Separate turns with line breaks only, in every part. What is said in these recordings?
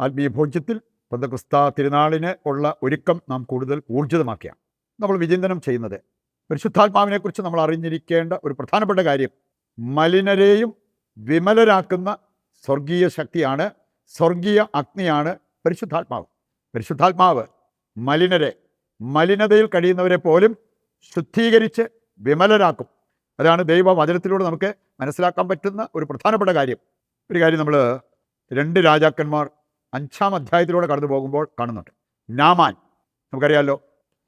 ആത്മീയ ഭോജ്യത്തിൽ പെന്തക്കോസ്താ തിരുനാളിന് ഉള്ള ഒരുക്കം നാം കൂടുതൽ ഊർജിതമാക്കിയാണ് നമ്മൾ വിചിന്തനം ചെയ്യുന്നത്. പരിശുദ്ധാത്മാവിനെക്കുറിച്ച് നമ്മൾ അറിഞ്ഞിരിക്കേണ്ട ഒരു പ്രധാനപ്പെട്ട കാര്യം, മലിനരെയും വിമലരാക്കുന്ന സ്വർഗീയ ശക്തിയാണ്, സ്വർഗീയ അഗ്നിയാണ് പരിശുദ്ധാത്മാവ്. പരിശുദ്ധാത്മാവ് മലിനതയിൽ കഴിയുന്നവരെ പോലും ശുദ്ധീകരിച്ച് വിമലരാക്കും. അതാണ് ദൈവവചനത്തിലൂടെ നമുക്ക് മനസ്സിലാക്കാൻ പറ്റുന്ന ഒരു പ്രധാനപ്പെട്ട കാര്യം. ഒരു കാര്യം നമ്മൾ 2 രാജാക്കന്മാർ 5-ാം അധ്യായത്തിലൂടെ കടന്നു പോകുമ്പോൾ കാണുന്നുണ്ട്. നാമാൻ, നമുക്കറിയാമല്ലോ,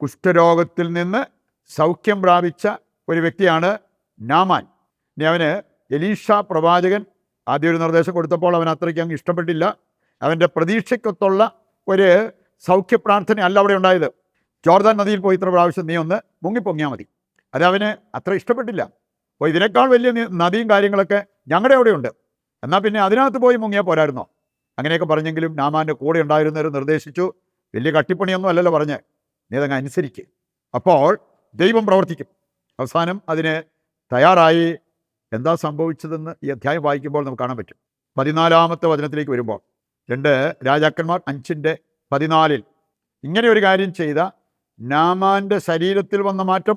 കുഷ്ഠരോഗത്തിൽ നിന്ന് സൗഖ്യം പ്രാപിച്ച ഒരു വ്യക്തിയാണ് നാമാൻ. ഇനി അവന് എലീഷ പ്രവാചകൻ ആദ്യം ഒരു നിർദ്ദേശം കൊടുത്തപ്പോൾ അവൻ അത്രയ്ക്ക് അങ്ങ് ഇഷ്ടപ്പെട്ടില്ല. അവൻ്റെ പ്രതീക്ഷയ്ക്കൊത്തുള്ള ഒരു സൗഖ്യപ്രാർത്ഥന അല്ല അവിടെ ഉണ്ടായത്. ജോർദാൻ നദിയിൽ പോയി ഇത്ര പ്രാവശ്യം നീ ഒന്ന് മുങ്ങിപ്പൊങ്ങിയാൽ മതി. അത് അവന് അത്ര ഇഷ്ടപ്പെട്ടില്ല. അപ്പോൾ ഇതിനേക്കാൾ വലിയ നദിയും കാര്യങ്ങളൊക്കെ ഞങ്ങളുടെ അവിടെ ഉണ്ട്, എന്നാൽ പിന്നെ അതിനകത്ത് പോയി മുങ്ങിയാൽ പോരായിരുന്നോ? അങ്ങനെയൊക്കെ പറഞ്ഞെങ്കിലും നാമാൻ്റെ കൂടെ ഉണ്ടായിരുന്നവർ നിർദ്ദേശിച്ചു, വലിയ കട്ടിപ്പണിയൊന്നും അല്ലല്ലോ പറഞ്ഞ്, നീ അതങ്ങ് അനുസരിക്കുക, അപ്പോൾ ദൈവം പ്രവർത്തിക്കും. അവസാനം അതിന് തയ്യാറായി. എന്താ സംഭവിച്ചതെന്ന് ഈ അധ്യായം വായിക്കുമ്പോൾ നമുക്ക് കാണാൻ പറ്റും. 14-ാമത്തെ വചനത്തിലേക്ക് വരുമ്പോൾ 2 രാജാക്കന്മാർ 5:14 ഇങ്ങനെ ഒരു കാര്യം ചെയ്ത നാമാൻ്റെ ശരീരത്തിൽ വന്ന മാറ്റം,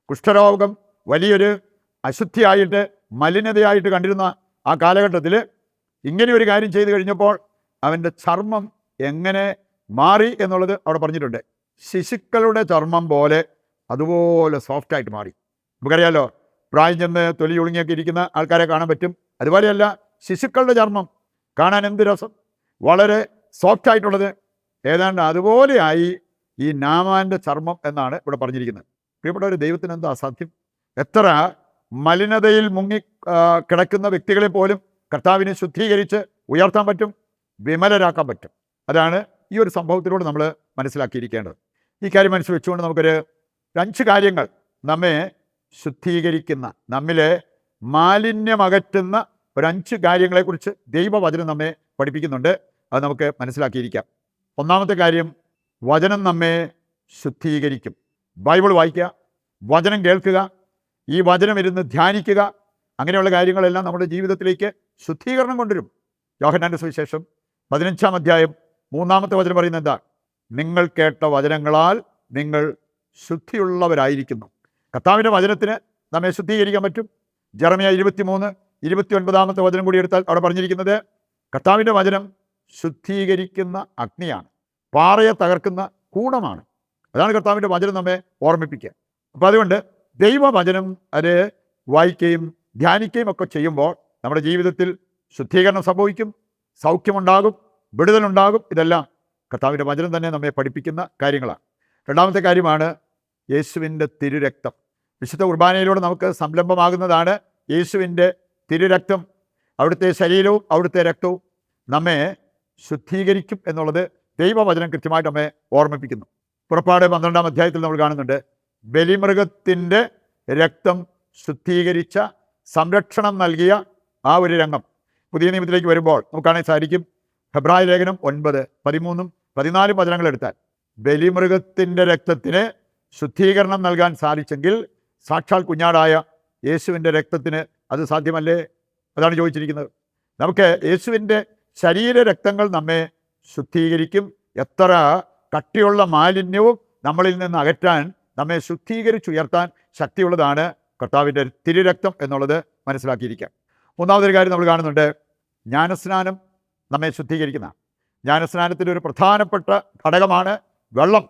കുഷ്ഠരോഗം വലിയൊരു അശുദ്ധിയായിട്ട് മലിനതയായിട്ട് കണ്ടിരുന്ന ആ കാലഘട്ടത്തിൽ ഇങ്ങനെ ഒരു കാര്യം ചെയ്തു കഴിഞ്ഞപ്പോൾ അവൻ്റെ ചർമ്മം എങ്ങനെ മാറി എന്നുള്ളത് അവിടെ പറഞ്ഞിട്ടുണ്ട്. ശിശുക്കളുടെ ചർമ്മം പോലെ അതുപോലെ സോഫ്റ്റായിട്ട് മാറി. നമുക്കറിയാമല്ലോ, പ്രായം ചെന്ന് തൊലി ഒളുങ്ങിയൊക്കെ ഇരിക്കുന്ന ആൾക്കാരെ കാണാൻ പറ്റും. അതുപോലെയല്ല, ശിശുക്കളുടെ ചർമ്മം കാണാൻ എന്ത് രസം, വളരെ സോഫ്റ്റായിട്ടുള്ളത്. ഏതാണ്ട് അതുപോലെയായി ഈ നാമാൻ്റെ ചർമ്മം എന്നാണ് ഇവിടെ പറഞ്ഞിരിക്കുന്നത്. പ്രിയപ്പെട്ട ഒരു ദൈവത്തിന് എന്താ അസാധ്യം? എത്ര മലിനതയിൽ മുങ്ങി കിടക്കുന്ന വ്യക്തികളെ പോലും കർത്താവിനെ ശുദ്ധീകരിച്ച് ഉയർത്താൻ പറ്റും, വിമലരാക്കാൻ പറ്റും. അതാണ് ഈ ഒരു സംഭവത്തിലൂടെ നമ്മൾ മനസ്സിലാക്കിയിരിക്കേണ്ടത്. ഈ കാര്യം മനസ്സിൽ വെച്ചുകൊണ്ട് നമുക്കൊരു 5 കാര്യങ്ങൾ നമ്മെ ശുദ്ധീകരിക്കുന്ന, നമ്മിലെ മാലിന്യമകറ്റുന്ന ഒരു 5 കാര്യങ്ങളെക്കുറിച്ച് ദൈവവചനം നമ്മെ പഠിപ്പിക്കുന്നുണ്ട്. അത് നമുക്ക് മനസ്സിലാക്കിയിരിക്കാം. 1-ാമത്തെ കാര്യം, വചനം നമ്മെ ശുദ്ധീകരിക്കും. ബൈബിൾ വായിക്കുക, വചനം കേൾക്കുക, ഈ വചനം ഇരുന്ന് ധ്യാനിക്കുക, അങ്ങനെയുള്ള കാര്യങ്ങളെല്ലാം നമ്മുടെ ജീവിതത്തിലേക്ക് ശുദ്ധീകരണം കൊണ്ടുവരും. യോഹന്നാന്റെ സുവിശേഷം 15-ാം അധ്യായം 3-ാമത്തെ വചനം പറയുന്നത് എന്താ? നിങ്ങൾ കേട്ട വചനങ്ങളാൽ നിങ്ങൾ ശുദ്ധിയുള്ളവരായിരിക്കുന്നു. കർത്താവിൻ്റെ വചനത്തിന് നമ്മെ ശുദ്ധീകരിക്കാൻ പറ്റും. ജെറമ്യാ 23:29 വചനം കൂടി എടുത്താൽ അവിടെ പറഞ്ഞിരിക്കുന്നത്, കർത്താവിൻ്റെ വചനം ശുദ്ധീകരിക്കുന്ന അഗ്നിയാണ്, പാറയെ തകർക്കുന്ന കൂണമാണ്. അതാണ് കർത്താവിൻ്റെ വചനം നമ്മെ ഓർമ്മിപ്പിക്കുക. അപ്പോൾ അതുകൊണ്ട് ദൈവവചനം അത് വായിക്കുകയും ധ്യാനിക്കുകയും ഒക്കെ ചെയ്യുമ്പോൾ നമ്മുടെ ജീവിതത്തിൽ ശുദ്ധീകരണം സംഭവിക്കും, സൗഖ്യമുണ്ടാകും, വിടുതലുണ്ടാകും. ഇതെല്ലാം കർത്താവിൻ്റെ വചനം തന്നെ നമ്മെ പഠിപ്പിക്കുന്ന കാര്യങ്ങളാണ്. 2-ാമത്തെ കാര്യമാണ് യേശുവിൻ്റെ തിരുരക്തം. വിശുദ്ധ കുർബാനയിലൂടെ നമുക്ക് സംരംഭമാകുന്നതാണ് യേശുവിൻ്റെ തിരുരക്തം. അവിടുത്തെ ശരീരവും അവിടുത്തെ രക്തവും നമ്മെ ശുദ്ധീകരിക്കും എന്നുള്ളത് ദൈവവചനം കൃത്യമായിട്ട് നമ്മെ ഓർമ്മിപ്പിക്കുന്നു. പുറപ്പാട് 12-ാം അധ്യായത്തിൽ നമ്മൾ കാണുന്നുണ്ട്, ബലിമൃഗത്തിൻ്റെ രക്തം ശുദ്ധീകരിച്ച സംരക്ഷണം നൽകിയ ആ ഒരു രംഗം. പുതിയ നിയമത്തിലേക്ക് വരുമ്പോൾ നമുക്ക് കാണാൻ സാധിക്കും. ഹെബ്രായ ലേഖനം 9:13-14 വചനങ്ങൾ എടുത്താൽ, ബലിമൃഗത്തിൻ്റെ രക്തത്തിന് ശുദ്ധീകരണം നൽകാൻ സാധിച്ചെങ്കിൽ സാക്ഷാൽ കുഞ്ഞാടായ യേശുവിൻ്റെ രക്തത്തിന് അത് സാധ്യമല്ലേ? അതാണ് ചോദിച്ചിരിക്കുന്നത്. നമുക്ക് യേശുവിൻ്റെ ശരീരരക്തങ്ങൾ നമ്മെ ശുദ്ധീകരിക്കും. എത്ര കട്ടിയുള്ള മാലിന്യവും നമ്മളിൽ നിന്ന് അകറ്റാൻ, നമ്മെ ശുദ്ധീകരിച്ചുയർത്താൻ ശക്തിയുള്ളതാണ് കർത്താവിൻ്റെ തിരുരക്തം എന്നുള്ളത് മനസ്സിലാക്കിയിരിക്കാം. 3-ാമതൊരു കാര്യം നമ്മൾ കാണുന്നുണ്ട്, ജ്ഞാനസ്നാനം നമ്മെ ശുദ്ധീകരിക്കുന്ന. ജ്ഞാനസ്നാനത്തിൻ്റെ ഒരു പ്രധാനപ്പെട്ട ഘടകമാണ് വെള്ളം.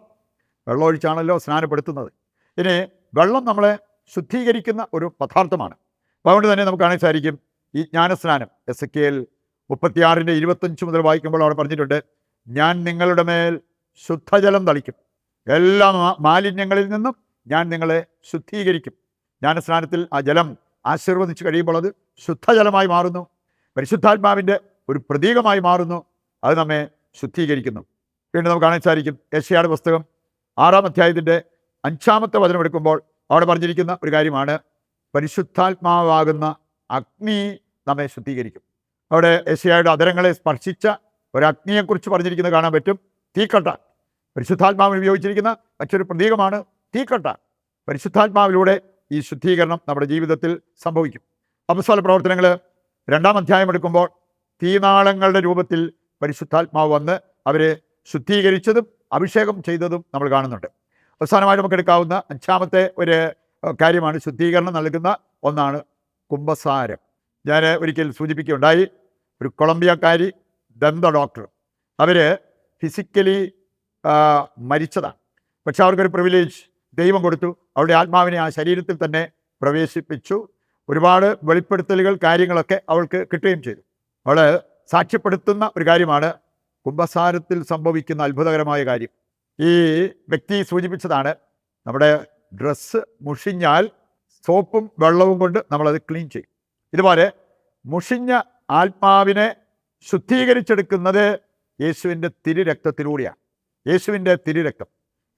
വെള്ളമൊഴിച്ചാണല്ലോ സ്നാനപ്പെടുത്തുന്നത്. ഇനി വെള്ളം നമ്മളെ ശുദ്ധീകരിക്കുന്ന ഒരു പദാർത്ഥമാണ്. അപ്പോൾ അതുകൊണ്ട് തന്നെ നമുക്ക് കാണാൻ സാധിക്കും, ഈ ജ്ഞാനസ്നാനം എസെക്കിയേൽ 36:25 മുതൽ വായിക്കുമ്പോൾ അവിടെ പറഞ്ഞിട്ടുണ്ട്, ഞാൻ നിങ്ങളുടെ മേൽ ശുദ്ധജലം തളിക്കും, എല്ലാ മാലിന്യങ്ങളിൽ നിന്നും ഞാൻ നിങ്ങളെ ശുദ്ധീകരിക്കും. ജ്ഞാനസ്നാനത്തിൽ ആ ജലം ആശീർവദിച്ച് കഴിയുമ്പോൾ അത് ശുദ്ധജലമായി മാറുന്നു, പരിശുദ്ധാത്മാവിൻ്റെ ഒരു പ്രതീകമായി മാറുന്നു. അത് നമ്മെ ശുദ്ധീകരിക്കുന്നു. വീണ്ടും നമുക്ക് കാണാൻ സാധിക്കും, യെശയ്യായുടെ പുസ്തകം 6-ാം അധ്യായത്തിൻ്റെ 5-ാമത്തെ വചനം എടുക്കുമ്പോൾ അവിടെ പറഞ്ഞിരിക്കുന്ന ഒരു കാര്യമാണ്, പരിശുദ്ധാത്മാവാകുന്ന അഗ്നി നമ്മെ ശുദ്ധീകരിക്കും. അവിടെ യെശയ്യായുടെ അധരങ്ങളെ സ്പർശിച്ച ഒരു അഗ്നിയെക്കുറിച്ച് പറഞ്ഞിരിക്കുന്നത് കാണാൻ പറ്റും. തീക്കട്ട പരിശുദ്ധാത്മാവിന് ഉപയോഗിച്ചിരിക്കുന്ന മറ്റൊരു പ്രതീകമാണ് തീക്കട്ട. പരിശുദ്ധാത്മാവിലൂടെ ഈ ശുദ്ധീകരണം നമ്മുടെ ജീവിതത്തിൽ സംഭവിക്കും. അപ്പോസ്തല പ്രവർത്തനങ്ങൾ 2-ാം അധ്യായം എടുക്കുമ്പോൾ തീനാളങ്ങളുടെ രൂപത്തിൽ പരിശുദ്ധാത്മാവ് വന്ന് അവരെ ശുദ്ധീകരിച്ചതും അഭിഷേകം ചെയ്തതും നമ്മൾ കാണുന്നുണ്ട്. അവസാനമായിട്ട് നമുക്ക് എടുക്കാവുന്ന അഞ്ചാമത്തെ ഒരു കാര്യമാണ് ശുദ്ധീകരണം നൽകുന്ന ഒന്നാണ് കുമ്പസാരം. ഞാൻ ഒരിക്കൽ സൂചിപ്പിക്കുകയുണ്ടായി, ഒരു കൊളംബിയക്കാരി ദന്ത ഡോക്ടർ, അവർ ഫിസിക്കലി മരിച്ചതാണ്. പക്ഷെ അവർക്കൊരു പ്രിവിലേജ് ദൈവം കൊടുത്തു. അവരുടെ ആത്മാവിനെ ആ ശരീരത്തിൽ തന്നെ പ്രവേശിപ്പിച്ചു. ഒരുപാട് വെളിപ്പെടുത്തലുകൾ കാര്യങ്ങളൊക്കെ അവൾക്ക് കിട്ടുകയും ചെയ്തു. അവൾ സാക്ഷ്യപ്പെടുത്തുന്ന ഒരു കാര്യമാണ് കുമ്പസാരത്തിൽ സംഭവിക്കുന്ന അത്ഭുതകരമായ കാര്യം. ഈ വ്യക്തി സൂചിപ്പിച്ചതാണ്, നമ്മുടെ ഡ്രസ്സ് മുഷിഞ്ഞാൽ സോപ്പും വെള്ളവും കൊണ്ട് നമ്മളത് ക്ലീൻ ചെയ്യും. ഇതുപോലെ മുഷിഞ്ഞ ആത്മാവിനെ ശുദ്ധീകരിച്ചെടുക്കുന്നത് യേശുവിൻ്റെ തിരുരക്തത്തിലൂടെയാണ്. യേശുവിൻ്റെ തിരുരക്തം,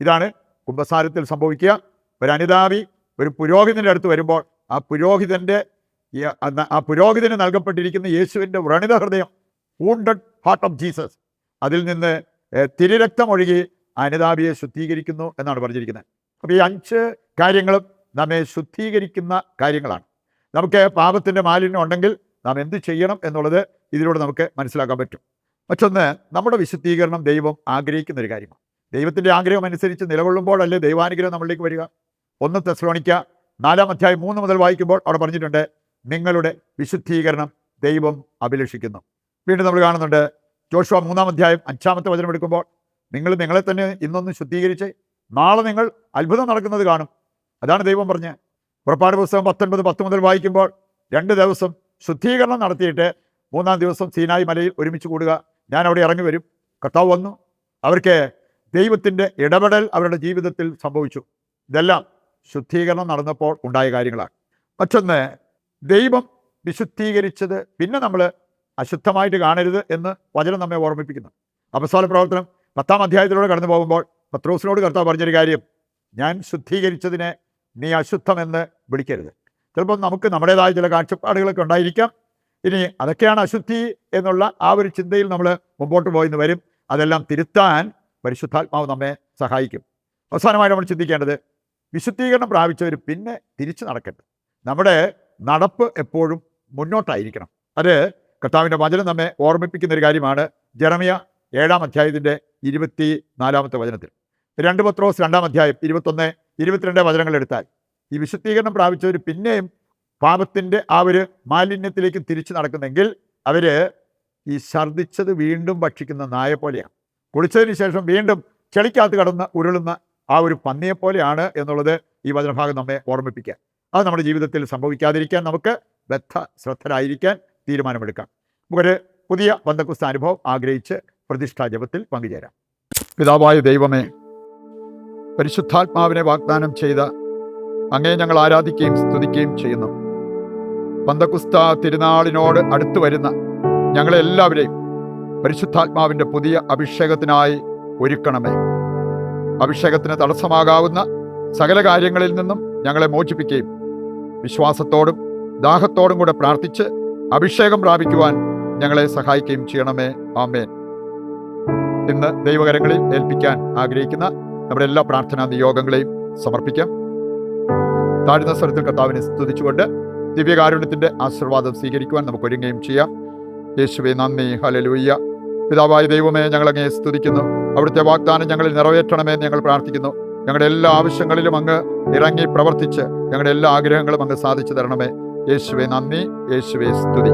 ഇതാണ് കുമ്പസാരത്തിൽ സംഭവിക്കുക. ഒരു അനുതാപി ഒരു പുരോഹിതൻ്റെ അടുത്ത് വരുമ്പോൾ ആ പുരോഹിതന് നൽകപ്പെട്ടിരിക്കുന്ന യേശുവിൻ്റെ വ്രണിത ഹൃദയം, വൂണ്ടഡ് ഹാർട്ട് ഓഫ് ജീസസ്, അതിൽ നിന്ന് തിരുരക്തം ഒഴുകി അനുതാപിയെ ശുദ്ധീകരിക്കുന്നു എന്നാണ് പറഞ്ഞിരിക്കുന്നത്. അപ്പോൾ ഈ 5 കാര്യങ്ങളും നമ്മെ ശുദ്ധീകരിക്കുന്ന കാര്യങ്ങളാണ്. നമുക്ക് പാപത്തിൻ്റെ മാലിന്യം ഉണ്ടെങ്കിൽ നാം എന്ത് ചെയ്യണം എന്നുള്ളത് ഇതിലൂടെ നമുക്ക് മനസ്സിലാക്കാൻ പറ്റും. മറ്റൊന്ന്, നമ്മുടെ വിശുദ്ധീകരണം ദൈവം ആഗ്രഹിക്കുന്ന ഒരു കാര്യമാണ്. ദൈവത്തിൻ്റെ ആഗ്രഹം അനുസരിച്ച് നിലകൊള്ളുമ്പോഴല്ലേ ദൈവാനുഗ്രഹം നമ്മളിലേക്ക് വരിക. 1 തെസ്സലോനിക്ക 4-ാം അധ്യായം 3 മുതൽ വായിക്കുമ്പോൾ അവിടെ പറഞ്ഞിട്ടുണ്ട്, നിങ്ങളുടെ വിശുദ്ധീകരണം ദൈവം അഭിലഷിക്കുന്നു. വീണ്ടും നമ്മൾ കാണുന്നുണ്ട് ജോഷുവ 3-ാം അധ്യായം 5-ാമത്തെ വചനം എടുക്കുമ്പോൾ, നിങ്ങൾ നിങ്ങളെ തന്നെ ഇന്നൊന്ന് ശുദ്ധീകരിച്ച് നാളെ നിങ്ങൾ അത്ഭുതം നടക്കുന്നത് കാണും. അതാണ് ദൈവം പറഞ്ഞത്. പുറപ്പാട് പുസ്തകം 19:10 മുതൽ വായിക്കുമ്പോൾ, 2 ദിവസം ശുദ്ധീകരണം നടത്തിയിട്ട് 3-ാം ദിവസം സീനായി മലയിൽ ഒരുമിച്ച് കൂടുക, ഞാൻ അവിടെ ഇറങ്ങി വരും. കർത്താവ് വന്നു. അവർക്ക് ദൈവത്തിൻ്റെ ഇടപെടൽ അവരുടെ ജീവിതത്തിൽ സംഭവിച്ചു. ഇതെല്ലാം ശുദ്ധീകരണം നടന്നപ്പോൾ ഉണ്ടായ കാര്യങ്ങളാണ്. മറ്റൊന്ന്, ദൈവം വിശുദ്ധീകരിച്ചത് പിന്നെ നമ്മൾ അശുദ്ധമായിട്ട് കാണരുത് എന്ന് വചനം നമ്മെ ഓർമ്മിപ്പിക്കുന്നു. അപ്പസ്തോല പ്രവർത്തനം 10-ാം അധ്യായത്തിലൂടെ കടന്നു പോകുമ്പോൾ പത്രോസിനോട് കർത്താവ് പറഞ്ഞൊരു കാര്യം, ഞാൻ ശുദ്ധീകരിച്ചതിനെ നീ അശുദ്ധമെന്ന് വിളിക്കരുത്. ചിലപ്പോൾ നമുക്ക് നമ്മുടേതായ ചില കാഴ്ചപ്പാടുകളൊക്കെ ഉണ്ടായിരിക്കാം. ഇനി അതൊക്കെയാണ് അശുദ്ധി എന്നുള്ള ആ ഒരു ചിന്തയിൽ നമ്മൾ മുമ്പോട്ട് പോയിന്ന് വരും. അതെല്ലാം തിരുത്താൻ പരിശുദ്ധാത്മാവ് നമ്മെ സഹായിക്കും. അവസാനമായി നമ്മൾ ചിന്തിക്കേണ്ടത്, വിശുദ്ധീകരണം പ്രാപിച്ചവർ പിന്നെ തിരിച്ചു നടക്കരുത്. നമ്മുടെ നടപ്പ് എപ്പോഴും മുന്നോട്ടായിരിക്കണം. അത് കർത്താവിൻ്റെ വചനം നമ്മെ ഓർമ്മിപ്പിക്കുന്ന ഒരു കാര്യമാണ്. ജെറമിയ 7-ാം അധ്യായത്തിൻ്റെ 24-ാമത്തെ വചനത്തിൽ, 2 പത്രോസ് 2-ാം അധ്യായം 21, 22 വചനങ്ങൾ എടുത്താൽ, ഈ വിശുദ്ധീകരണം പ്രാപിച്ചവർ പിന്നെയും പാപത്തിൻ്റെ ആ ഒരു മാലിന്യത്തിലേക്ക് തിരിച്ചു നടക്കുന്നെങ്കിൽ അവർ ഈ ഛർദ്ദിച്ചത് വീണ്ടും ഭക്ഷിക്കുന്ന നായ പോലെയാണ്. കുളിച്ചതിന് ശേഷം വീണ്ടും ചെളിക്കകത്ത് കടന്ന് ഉരുളുന്ന ആ ഒരു പന്നിയെപ്പോലെയാണ് എന്നുള്ളത് ഈ വചനഭാഗം നമ്മെ ഓർമ്മിപ്പിക്കുക. അത് നമ്മുടെ ജീവിതത്തിൽ സംഭവിക്കാതിരിക്കാൻ നമുക്ക് ശ്രദ്ധരായിരിക്കാൻ തീരുമാനമെടുക്കാം. നമുക്കൊരു പുതിയ പന്തക്കുസ്ത അനുഭവം ആഗ്രഹിച്ച് പ്രതിഷ്ഠാ ജപത്തിൽ പങ്കുചേരാം. പിതാവായ ദൈവമേ, പരിശുദ്ധാത്മാവിനെ വാഗ്ദാനം ചെയ്ത അങ്ങയെ ഞങ്ങൾ ആരാധിക്കുകയും സ്തുതിക്കുകയും ചെയ്യുന്നു. പന്തക്കുസ്ത തിരുനാളിനോട് അടുത്തു വരുന്ന ഞങ്ങളെല്ലാവരെയും പരിശുദ്ധാത്മാവിൻ്റെ പുതിയ അഭിഷേകത്തിനായി ഒരുക്കണമേ. അഭിഷേകത്തിന് തടസ്സമാകാവുന്ന സകല കാര്യങ്ങളിൽ നിന്നും ഞങ്ങളെ മോചിപ്പിക്കുകയും വിശ്വാസത്തോടും ദാഹത്തോടും കൂടെ പ്രാർത്ഥിച്ച് അഭിഷേകം പ്രാപിക്കുവാൻ ഞങ്ങളെ സഹായിക്കുകയും ചെയ്യണമേ. ആമേൻ. ഇന്ന് ദൈവകരങ്ങളിൽ ഏൽപ്പിക്കാൻ ആഗ്രഹിക്കുന്ന നമ്മുടെ എല്ലാ പ്രാർത്ഥനാ നിയോഗങ്ങളെയും സമർപ്പിക്കാം. താഴ്ന്ന സ്വരത്തിൽ കർത്താവിനെ സ്തുതിച്ചുകൊണ്ട് ദിവ്യകാരുണ്യത്തിൻ്റെ ആശീർവാദം സ്വീകരിക്കുവാൻ നമുക്ക് ഒരുങ്ങുകയും ചെയ്യാം. യേശുവേ നന്ദി, ഹല്ലേലൂയ. പിതാവായ ദൈവമേ, ഞങ്ങളങ്ങയെ സ്തുതിക്കുന്നു. അവിടുത്തെ വാഗ്ദാനം ഞങ്ങളിൽ നിറവേറ്റണമേ എന്ന് ഞങ്ങൾ പ്രാർത്ഥിക്കുന്നു. ഞങ്ങളുടെ എല്ലാ ആവശ്യങ്ങളിലും അങ്ങ് ഇറങ്ങി പ്രവർത്തിച്ച് ഞങ്ങളുടെ എല്ലാ ആഗ്രഹങ്ങളും അങ്ങ് സാധിച്ചു തരണമേ. യേശുവേ നന്ദി, യേശുവേ സ്തുതി.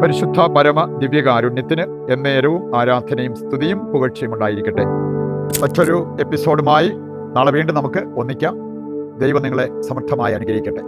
പരിശുദ്ധ പരമ ദിവ്യകാരുണ്യത്തിന് എന്നേരവും ആരാധനയും സ്തുതിയും പുകഴ്ചയും ഉണ്ടായിരിക്കട്ടെ. മറ്റൊരു എപ്പിസോഡുമായി നാളെ വീണ്ടും നമുക്ക് ഒന്നിക്കാം. ദൈവം നിങ്ങളെ സമർത്ഥമായി അനുഗ്രഹിക്കട്ടെ.